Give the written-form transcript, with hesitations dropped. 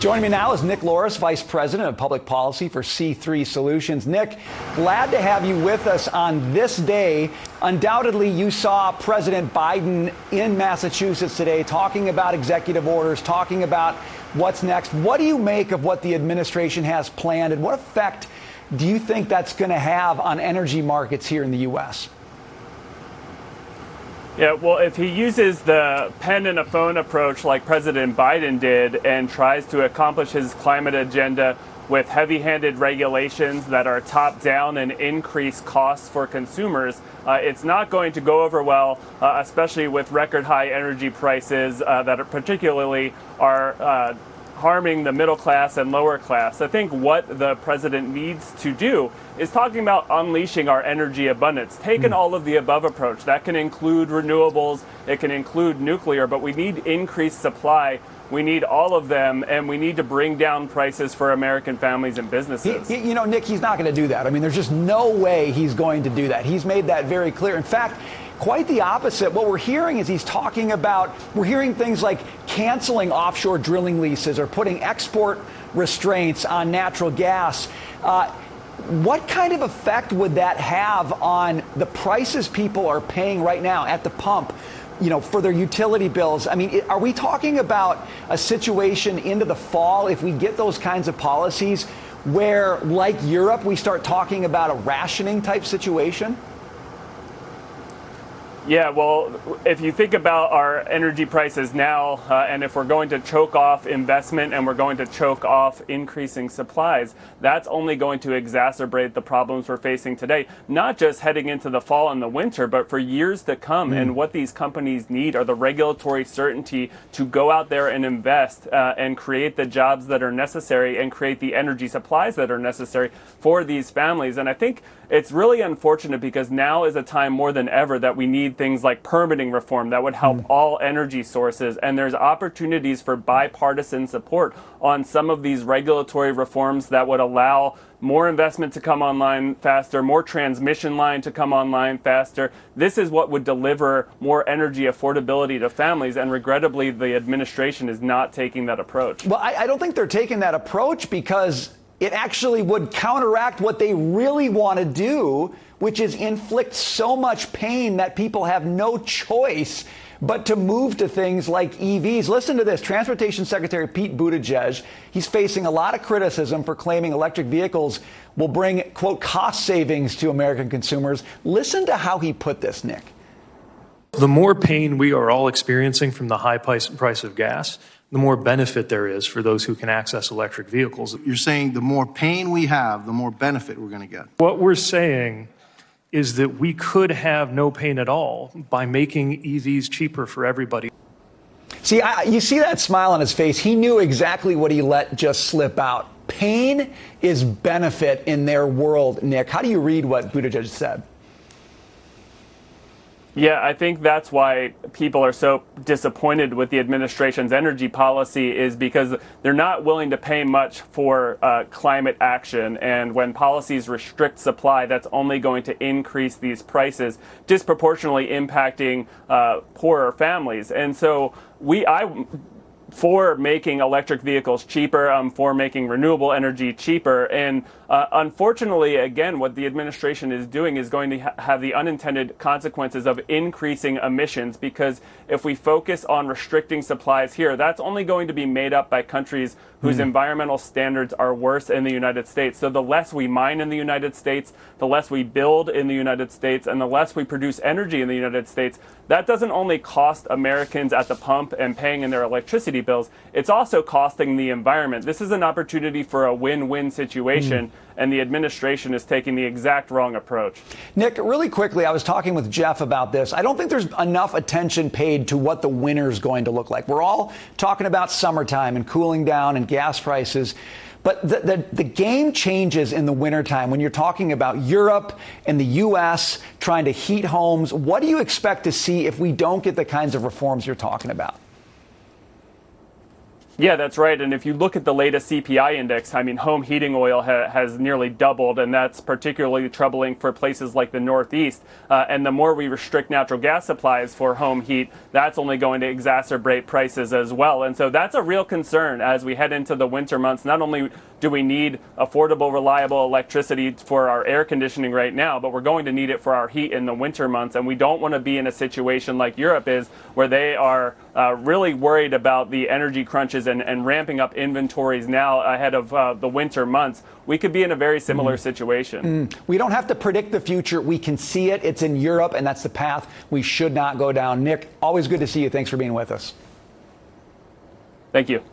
Joining me now is Nick Loris, Vice President of Public Policy for C3 Solutions. Nick, glad to have you with us on this day. Undoubtedly, you saw President Biden in Massachusetts today talking about executive orders, talking about what's next. What do you make of what the administration has planned, and what effect do you think that's going to have on energy markets here in the U.S.? Yeah, well, if he uses the pen and a phone approach like President Biden did and tries to accomplish his climate agenda with heavy-handed regulations that are top-down and increase costs for consumers, it's not going to go over well, especially with record-high energy prices that are particularly harming the middle class and lower class. I think what the president needs to do is talking about unleashing our energy abundance. Take an all-of-the-above approach. That can include renewables, it can include nuclear, but we need increased supply. We need all of them, and we need to bring down prices for American families and businesses. You know, Nick, he's not going to do that. I mean, there's just no way he's going to do that. He's made that very clear. In fact, quite the opposite. What we're hearing is we're hearing things like canceling offshore drilling leases or putting export restraints on natural gas. What kind of effect would that have on the prices people are paying right now at the pump, you know, for their utility bills? I mean, are we talking about a situation into the fall if we get those kinds of policies where, like Europe, we start talking about a rationing type situation? Yeah, well, if you think about our energy prices now, and if we're going to choke off investment and we're going to choke off increasing supplies, that's only going to exacerbate the problems we're facing today, not just heading into the fall and the winter, but for years to come. And what these companies need are the regulatory certainty to go out there and invest and create the jobs that are necessary and create the energy supplies that are necessary for these families. And I think it's really unfortunate because now is a time more than ever that we need things like permitting reform that would help all energy sources. And there's opportunities for bipartisan support on some of these regulatory reforms that would allow more investment to come online faster, more transmission line to come online faster. This is what would deliver more energy affordability to families. And regrettably, the administration is not taking that approach. Well, I don't think they're taking that approach because it actually would counteract what they really want to do, which is inflict so much pain that people have no choice but to move to things like EVs. Listen to this. Transportation Secretary Pete Buttigieg, he's facing a lot of criticism for claiming electric vehicles will bring, quote, cost savings to American consumers. Listen to how he put this, Nick. The more pain we are all experiencing from the high price of gas, the more benefit there is for those who can access electric vehicles. You're saying the more pain we have, the more benefit we're going to get. What we're saying is that we could have no pain at all by making EVs cheaper for everybody. See, you see that smile on his face. He knew exactly what he let just slip out. Pain is benefit in their world, Nick. How do you read what Buttigieg said? Yeah, I think that's why people are so disappointed with the administration's energy policy is because they're not willing to pay much for climate action. And when policies restrict supply, that's only going to increase these prices, disproportionately impacting poorer families. And so I'm for making electric vehicles cheaper, for making renewable energy cheaper. And unfortunately, again, what the administration is doing is going to have the unintended consequences of increasing emissions, because if we focus on restricting supplies here, that's only going to be made up by countries whose environmental standards are worse in the United States. So the less we mine in the United States, the less we build in the United States, and the less we produce energy in the United States, that doesn't only cost Americans at the pump and paying in their electricity bills, it's also costing the environment. This is an opportunity for a win-win situation, and the administration is taking the exact wrong approach. Nick, really quickly, I was talking with Jeff about this. I don't think there's enough attention paid to what the winter's going to look like. We're all talking about summertime and cooling down and gas prices. But the game changes in the wintertime when you're talking about Europe and the U.S. trying to heat homes. What do you expect to see if we don't get the kinds of reforms you're talking about? Yeah, that's right. And if you look at the latest CPI index, I mean, home heating oil has nearly doubled, and that's particularly troubling for places like the Northeast. And the more we restrict natural gas supplies for home heat, that's only going to exacerbate prices as well. And so that's a real concern as we head into the winter months. Not only do we need affordable, reliable electricity for our air conditioning right now, but we're going to need it for our heat in the winter months. And we don't want to be in a situation like Europe is, where they are really worried about the energy crunches and ramping up inventories now ahead of the winter months. We could be in a very similar situation. We don't have to predict the future. We can see it. It's in Europe, and that's the path we should not go down. Nick, always good to see you. Thanks for being with us. Thank you.